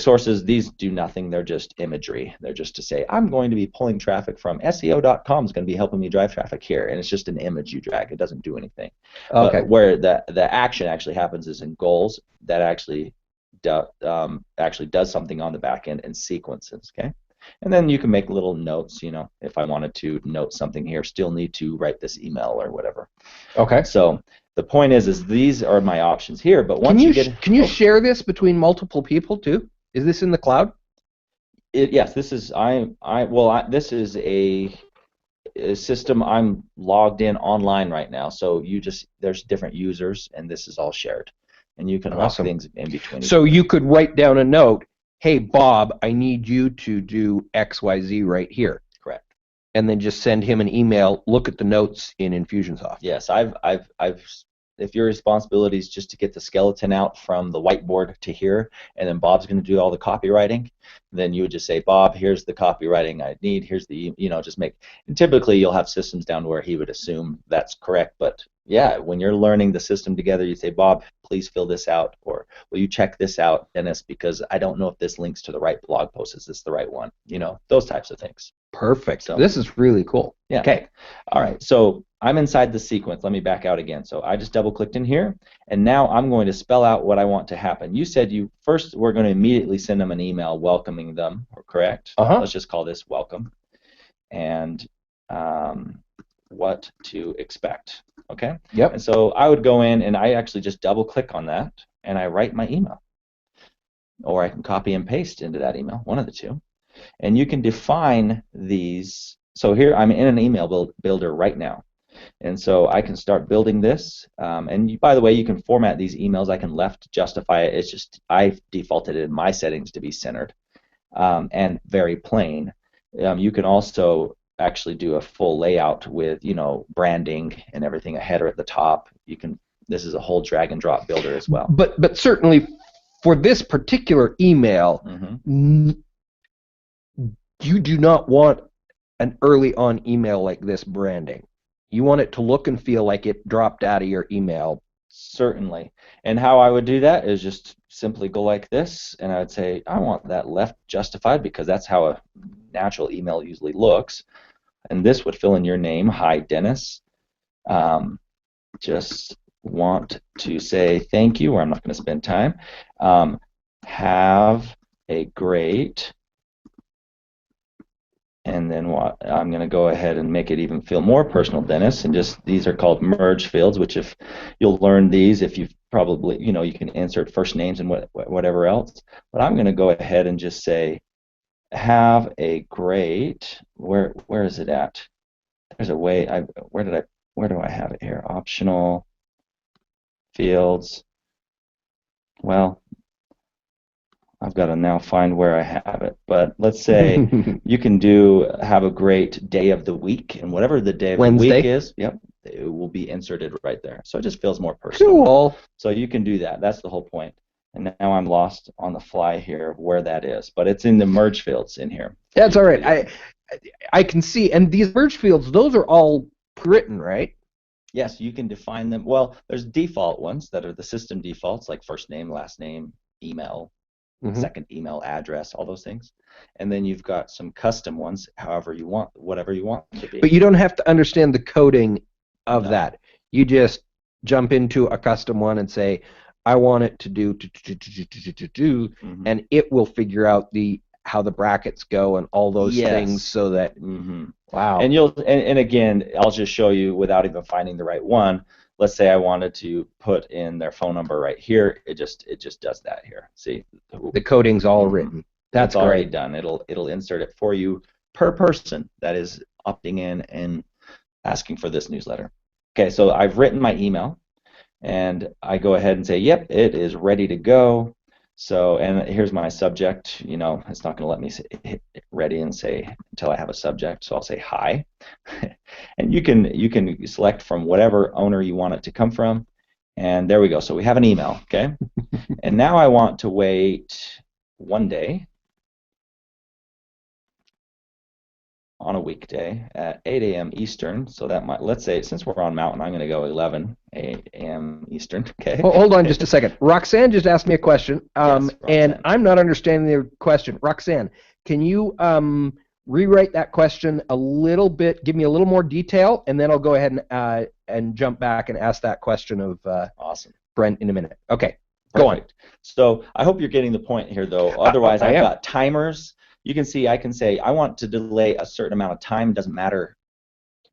sources. These do nothing. They're just imagery. They're just to say, I'm going to be pulling traffic from SEO.com is going to be helping me drive traffic here, and it's just an image you drag. It doesn't do anything. Okay. But where the action actually happens is in goals that actually does something on the back end and sequences. Okay. And then you can make little notes. If I wanted to note something here, still need to write this email or whatever. Okay. So the point is these are my options here, but once can you share this between multiple people too? Is this in the cloud? Yes, this is this is a system. I'm logged in online right now, so there's different users, and this is all shared, and you can lock things in between. So you could write down a note. Hey Bob, I need you to do XYZ right here. Correct. And then just send him an email. Look at the notes in Infusionsoft. Yes, if your responsibility is just to get the skeleton out from the whiteboard to here, and then Bob's going to do all the copywriting, then you would just say, Bob, here's the copywriting I need, here's the, just make, and typically you'll have systems down to where he would assume that's correct, but yeah, when you're learning the system together, you say, Bob, please fill this out, or will you check this out, Dennis, because I don't know if this links to the right blog post, is this the right one, those types of things. Perfect. So, this is really cool. Yeah. Okay. All right. So I'm inside the sequence. Let me back out again. So I just double clicked in here, and now I'm going to spell out what I want to happen. You said first we're going to immediately send them an email welcoming them, correct? Let's just call this welcome, and what to expect. Okay. Yep. And so I would go in and I actually just double click on that, and I write my email, or I can copy and paste into that email, one of the two. And you can define these. So here I'm in an email builder right now, and so I can start building this. By the way, you can format these emails. I can left justify it. It's just I've defaulted it in my settings to be centered and very plain. You can also actually do a full layout with branding and everything, a header at the top. This is a whole drag and drop builder as well. But certainly for this particular email. You do not want an early on email like this branding. You want it to look and feel like it dropped out of your email. Certainly. And how I would do that is just simply go like this, and I would say I want that left justified because that's how a natural email usually looks. And this would fill in your name. Hi, Dennis. Just want to say thank you, or I'm not going to spend time. Have a great... And then I'm going to go ahead and make it even feel more personal, Dennis, and these are called merge fields, which if you'll learn these, if you've probably, you can insert first names and whatever else. But I'm going to go ahead and just say, have a great, where is it at? There's a way, where do I have it here? Optional fields. Well, I've got to now find where I have it, but let's say you can have a great day of the week, and whatever the day of the week is, yep, it will be inserted right there. So it just feels more personal. Cool. So you can do that. That's the whole point. And now I'm lost on the fly here where that is, but it's in the merge fields in here. That's all right. I can see, and these merge fields, those are all pre-written, right? Yes, you can define them. Well, there's default ones that are the system defaults, like first name, last name, email. Second email address, all those things, and then you've got some custom ones, however you want, whatever you want to be. But you don't have to understand the coding of that. You just jump into a custom one and say, I want it to do, and it will figure out how the brackets go and all those things, so that wow. And again, I'll just show you without even finding the right one. Let's say I wanted to put in their phone number right here. It just does that here. See, the coding's all written. That's already done. It'll insert it for you per person that is opting in and asking for this newsletter. Okay, so I've written my email, and I go ahead and say, yep, it is ready to go. So, and here's my subject. It's not going to let me hit ready and say until I have a subject. So I'll say hi, and you can select from whatever owner you want it to come from, and there we go. So we have an email, okay? And now I want to wait one day on a weekday at 8 a.m. Eastern. So that might, let's say, since we're on Mountain, I'm going to go 11 a.m. Eastern. Okay. Hold on just a second. Roxanne just asked me a question, Yes, and I'm not understanding the question. Roxanne, can you rewrite that question a little bit, give me a little more detail, and then I'll go ahead and jump back and ask that question of awesome. Brent in a minute. Okay. Go on. So I hope you're getting the point here, though. Otherwise, I've got timers. You can see I can say I want to delay a certain amount of time. Doesn't matter.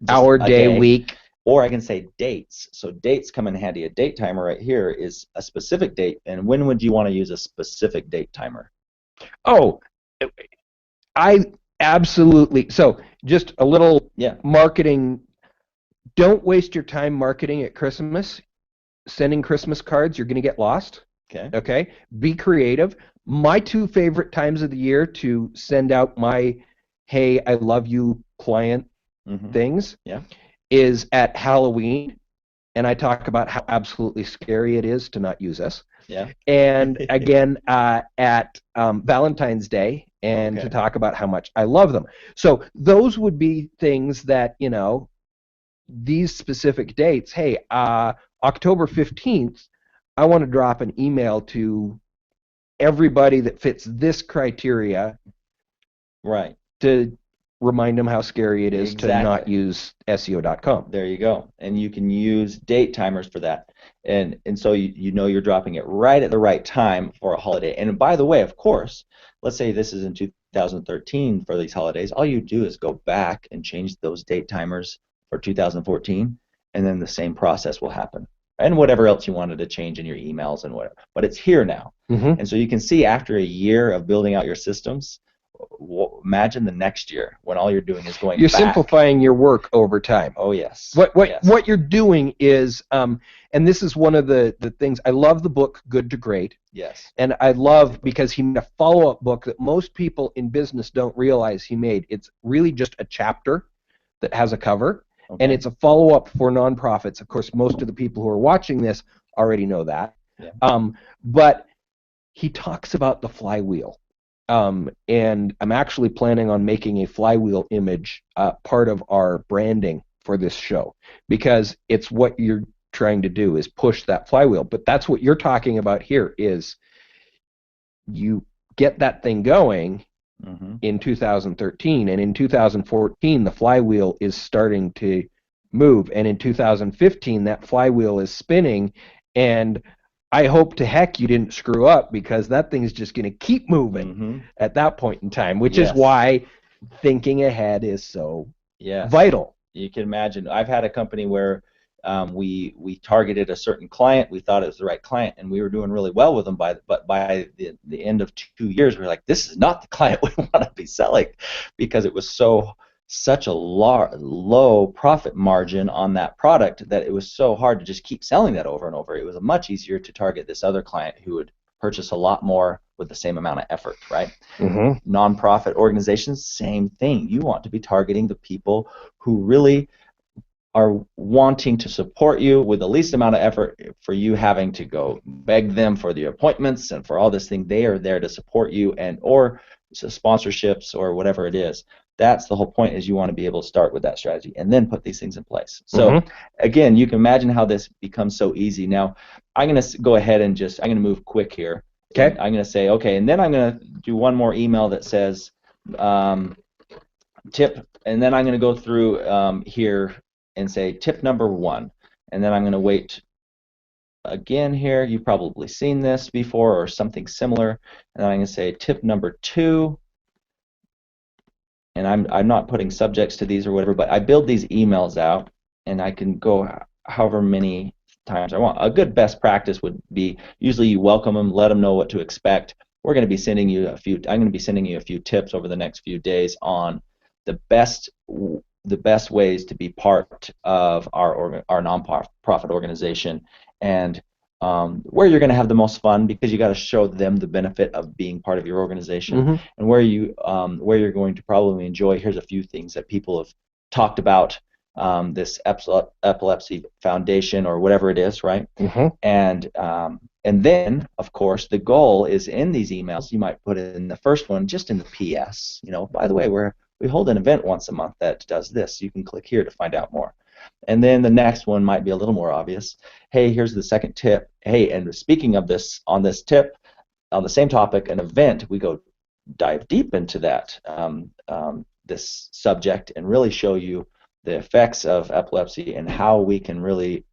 Hour, day, week. Or I can say dates. So dates come in handy. A date timer right here is a specific date. And when would you want to use a specific date timer? Oh, I absolutely. So just a little marketing. Don't waste your time marketing at Christmas. Sending Christmas cards, you're going to get lost. Okay. Be creative. My two favorite times of the year to send out my "Hey, I love you" client things is at Halloween and I talk about how absolutely scary it is to not use us. Yeah. And again at Valentine's Day, and to talk about how much I love them. So those would be things that, these specific dates. Hey, October 15th, I want to drop an email to everybody that fits this criteria, right, to remind them how scary it is to not use SEO.com. There you go. And you can use date timers for that. And so you know you're dropping it right at the right time for a holiday. And by the way, of course, let's say this is in 2013 for these holidays. All you do is go back and change those date timers for 2014, and then the same process will happen. And whatever else you wanted to change in your emails and whatever. But it's here now. And so you can see after a year of building out your systems, imagine the next year when all you're doing is going You're back. simplifying your work over time. Oh, yes. What you're doing is, and this is one of the things, I love the book Good to Great. Yes. And I love, because he made a follow-up book that most people in business don't realize he made. It's really just a chapter that has a cover, and it's a follow-up for nonprofits. Of course, most of the people who are watching this already know that. Yeah. But he talks about the flywheel. And I'm actually planning on making a flywheel image part of our branding for this show, because it's what you're trying to do, is push that flywheel. But that's what you're talking about here, is you get that thing going in 2013, and in 2014 the flywheel is starting to move, and in 2015 that flywheel is spinning, and I hope to heck you didn't screw up, because that thing's just going to keep moving at that point in time, which is why thinking ahead is so vital. You can imagine. I've had a company where we targeted a certain client. We thought it was the right client, and we were doing really well with them. But by the end of 2 years, we were like, this is not the client we want to be selling, because it was such a low profit margin on that product that it was so hard to just keep selling that over and over. It was much easier to target this other client who would purchase a lot more with the same amount of effort, right? Nonprofit organizations, same thing. You want to be targeting the people who really are wanting to support you with the least amount of effort, for you having to go beg them for the appointments and for all this thing. They are there to support you, and or sponsorships or whatever it is. That's the whole point, is you want to be able to start with that strategy and then put these things in place. So again, you can imagine how this becomes so easy. Now I'm going to go ahead and I'm going to move quick here. I'm going to say, and then I'm going to do one more email that says tip, and then I'm going to go through here and say tip number 1, and then I'm going to wait again here. You've probably seen this before or something similar, and then I'm going to say tip number 2, and I'm not putting subjects to these or whatever, but I build these emails out, and I can go however many times I want. A good best practice would be, usually you welcome them, let them know what to expect. We're going to be sending you a few. I'm going to be sending you a few tips over the next few days on the best ways to be part of our nonprofit organization, and where you're going to have the most fun, because you got to show them the benefit of being part of your organization, and where you're going to probably enjoy. Here's a few things that people have talked about, this epilepsy foundation or whatever it is, right? And then of course the goal is, in these emails you might put in the first one just in the PS, by the way, we hold an event once a month that does this. You can click here to find out more. And then the next one might be a little more obvious. Hey, here's the second tip. Hey, and speaking of this, on this tip, on the same topic, an event, we go dive deep into that, this subject, and really show you the effects of epilepsy and how we can really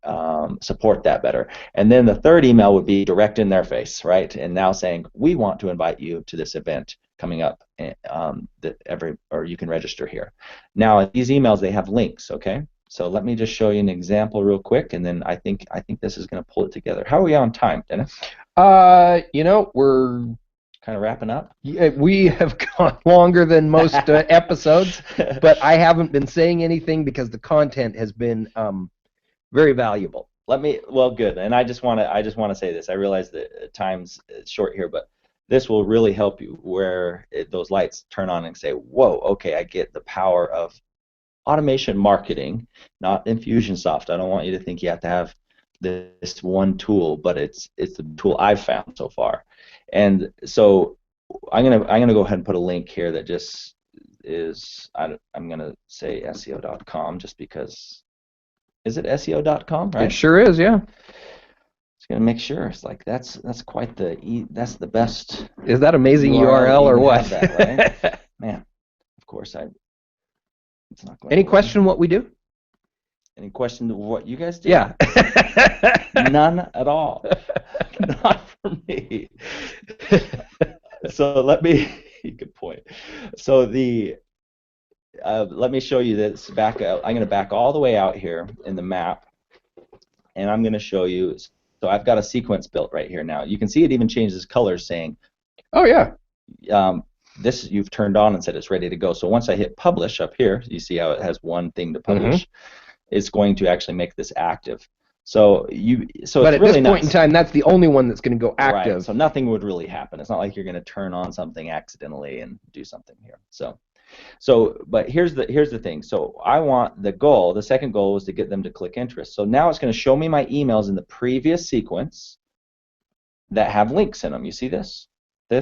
support that better. And then the third email would be direct in their face, right? And now saying, we want to invite you to this event coming up, or you can register here. Now these emails, they have links, okay? So let me just show you an example real quick, and then I think this is going to pull it together. How are we on time, Dennis? We're kind of wrapping up. Yeah, we have gone longer than most episodes, but I haven't been saying anything because the content has been very valuable. Well, good. And I just want to say this. I realize that time's short here, but this will really help you where those lights turn on and say, whoa, okay, I get the power of automation marketing, not Infusionsoft. I don't want you to think you have to have this one tool, but it's the tool I've found so far. And so I'm gonna go ahead and put a link here that just is, I'm gonna say SEO.com just because. Is it SEO.com, right? It sure is, yeah. Just gonna make sure. It's like that's quite that's the best. Is that amazing URL or what? That, right? Man, of course it's not going. Any question what we do? Any question of what you guys do? Yeah. None at all. Not for me. So good point. So let me show you this back. I'm going to back all the way out here in the map, and I'm going to show you. So I've got a sequence built right here now. You can see it even changes colors, saying, "Oh yeah, this you've turned on and said it's ready to go." So once I hit publish up here, you see how it has one thing to publish. It's going to actually make this active. So it's but at really this point in time, that's the only one that's going to go active. Right. So nothing would really happen. It's not like you're going to turn on something accidentally and do something here. But here's the thing. So I want the second goal was to get them to click interest. So now it's going to show me my emails in the previous sequence that have links in them. You see this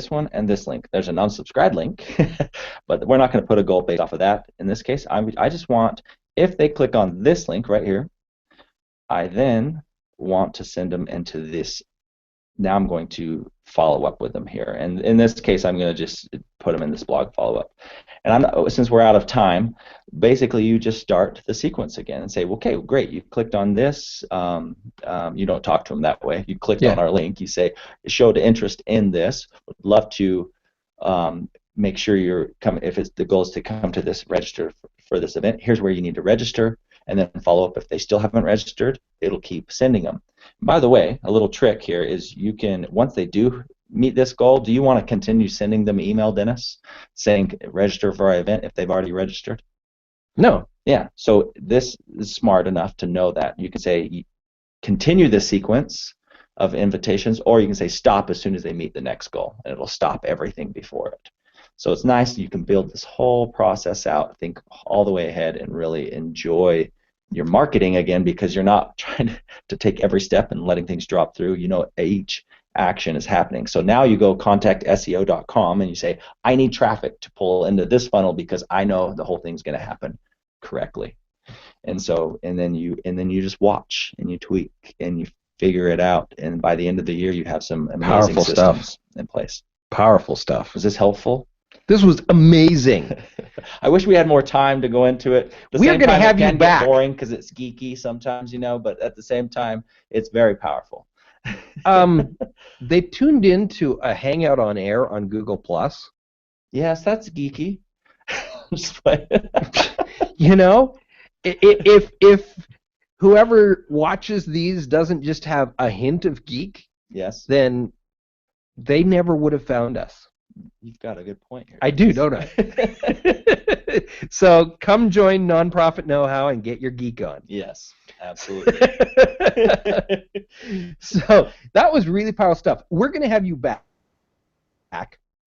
one, and this link. There's an unsubscribe link, but we're not going to put a goal based off of that. In this case, I just want, if they click on this link right here, I then want to send them into this. Now I'm going to follow up with them here, and in this case, I'm going to just put them in this blog follow-up. And since we're out of time, basically you just start the sequence again and say, okay, great, you clicked on this. You don't talk to them that way. You clicked on our link. You say, showed interest in this. Would love to make sure you're coming. If the goal is to come to this, register for this event. Here's where you need to register, and then follow up. If they still haven't registered, it'll keep sending them. By the way, a little trick here is you can, once they do meet this goal, do you want to continue sending them email, Dennis, saying register for our event if they've already registered? No. Yeah. So this is smart enough to know that. You can say continue this sequence of invitations, or you can say stop as soon as they meet the next goal, and it'll stop everything before it. So it's nice you can build this whole process out, think all the way ahead, and really enjoy your marketing again, because you're not trying to take every step and letting things drop through. You know, each action is happening. So now you go contact SEO.com and you say, I need traffic to pull into this funnel because I know the whole thing's going to happen correctly. And then you just watch and you tweak and you figure it out. And by the end of the year, you have some amazing powerful systems stuff in place. Powerful stuff. Was this helpful? This was amazing. I wish we had more time to go into it. We are going to have you back. Get boring because it's geeky sometimes, but at the same time, it's very powerful. They tuned into a Hangout on Air on Google Plus. Yes, that's geeky. If whoever watches these doesn't just have a hint of geek, yes, then they never would have found us. You've got a good point here. I do, don't I? So come join Nonprofit Know-How and get your geek on. Yes, absolutely. So that was really powerful stuff. We're going to have you back.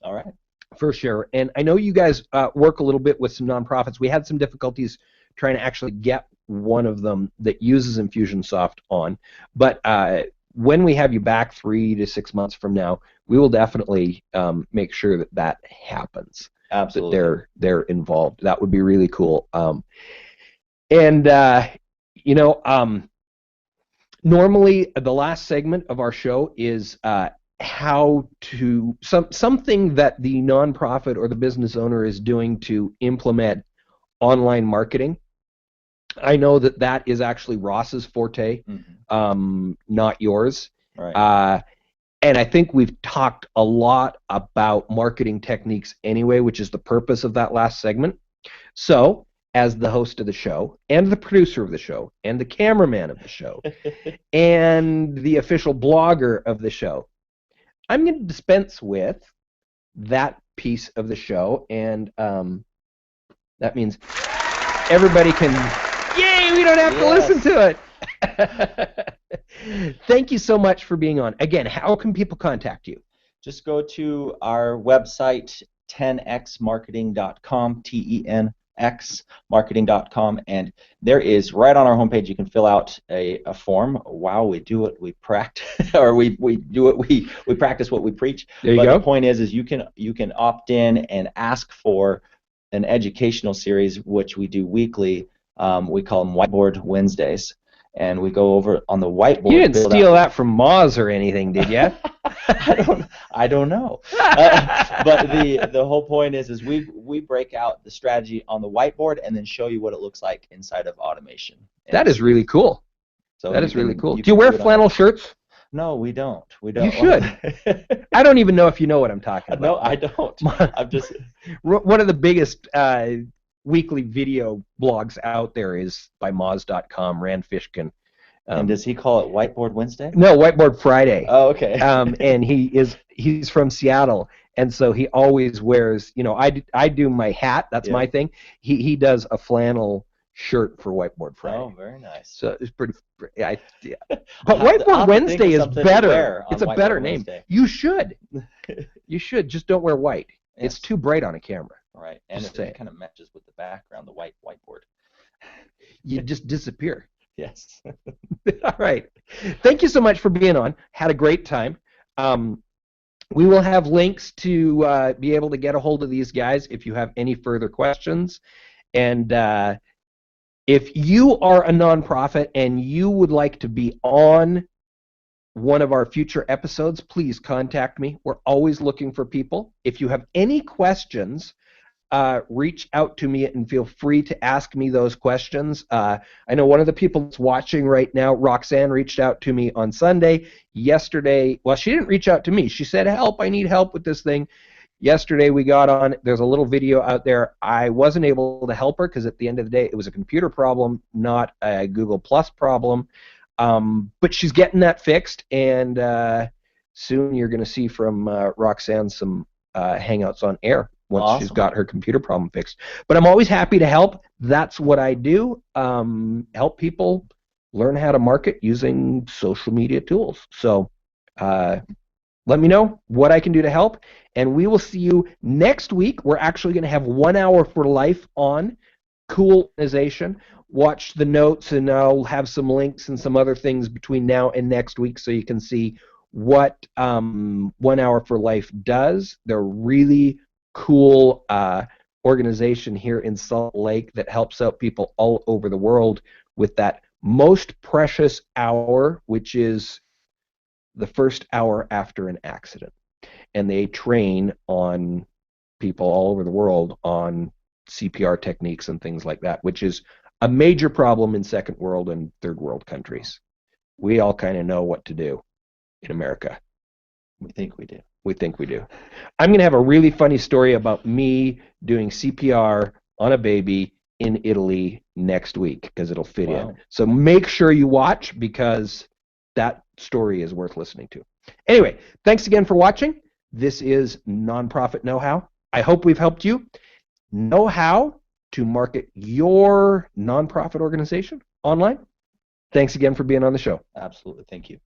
All right. For sure. And I know you guys work a little bit with some nonprofits. We had some difficulties trying to actually get one of them that uses Infusionsoft on. But when we have you back 3 to 6 months from now, we will definitely make sure that happens. Absolutely. That they're involved. That would be really cool. Normally the last segment of our show is how to something that the nonprofit or the business owner is doing to implement online marketing. I know that is actually Ross's forte, not yours. Right. And I think we've talked a lot about marketing techniques anyway, which is the purpose of that last segment. So, as the host of the show, and the producer of the show, and the cameraman of the show, and the official blogger of the show, I'm going to dispense with that piece of the show, and that means everybody can... Yay, we don't have to listen to it. Thank you so much for being on. Again, how can people contact you? Just go to our website, 10xmarketing.com, 10xmarketing.com, and there is right on our homepage. You can fill out a form. Wow, we do what we practice, or we do what we practice what we preach. There you but go. The point is you can opt in and ask for an educational series, which we do weekly. We call them Whiteboard Wednesdays, and we go over on the whiteboard. You didn't steal that from Moz or anything, did you? I don't know. But the whole point is we break out the strategy on the whiteboard and then show you what it looks like inside of automation. That is really cool. So that is really cool. Do you wear flannel shirts? No, we don't. We don't. You should. I don't even know if you know what I'm talking about. No, I don't. I'm just one of the biggest weekly video blogs out there is by Moz.com, Rand Fishkin. And does he call it Whiteboard Wednesday? No, Whiteboard Friday. Oh, okay. And he's from Seattle, and so he always wears. I do my hat. That's my thing. He does a flannel shirt for Whiteboard Friday. Oh, very nice. So it's pretty. But Whiteboard Wednesday is better. It's a better name. Wednesday. You should. You should. Just don't wear white. Yes. It's too bright on a camera. Right, and it kind of matches with the background, the whiteboard. You just disappear. Yes. All right. Thank you so much for being on. Had a great time. We will have links to be able to get a hold of these guys if you have any further questions. And if you are a nonprofit and you would like to be on one of our future episodes, please contact me. We're always looking for people. If you have any questions, reach out to me and feel free to ask me those questions. I know one of the people that's watching right now, Roxanne, reached out to me on Sunday. Yesterday, well, she didn't reach out to me. She said, help, I need help with this thing. Yesterday we got on, there's a little video out there. I wasn't able to help her because at the end of the day it was a computer problem, not a Google Plus problem. But she's getting that fixed, and soon you're going to see from Roxanne some Hangouts on air once she's got her computer problem fixed. But I'm always happy to help. That's what I do. Help people learn how to market using social media tools. So let me know what I can do to help, and we will see you next week. We're actually going to have 1 hour for life on cool organization. Watch the notes, and I'll have some links and some other things between now and next week so you can see what 1 Hour for Life does. They're really cool organization here in Salt Lake that helps out people all over the world with that most precious hour, which is the first hour after an accident. And they train on people all over the world on CPR techniques and things like that, which is a major problem in second world and third world countries. We all kind of know what to do in America. We think we do. We think we do. I'm going to have a really funny story about me doing CPR on a baby in Italy next week because it'll fit in. So make sure you watch because that story is worth listening to. Anyway, thanks again for watching. This is Nonprofit Know-How. I hope we've helped you know how to market your nonprofit organization online. Thanks again for being on the show. Absolutely. Thank you.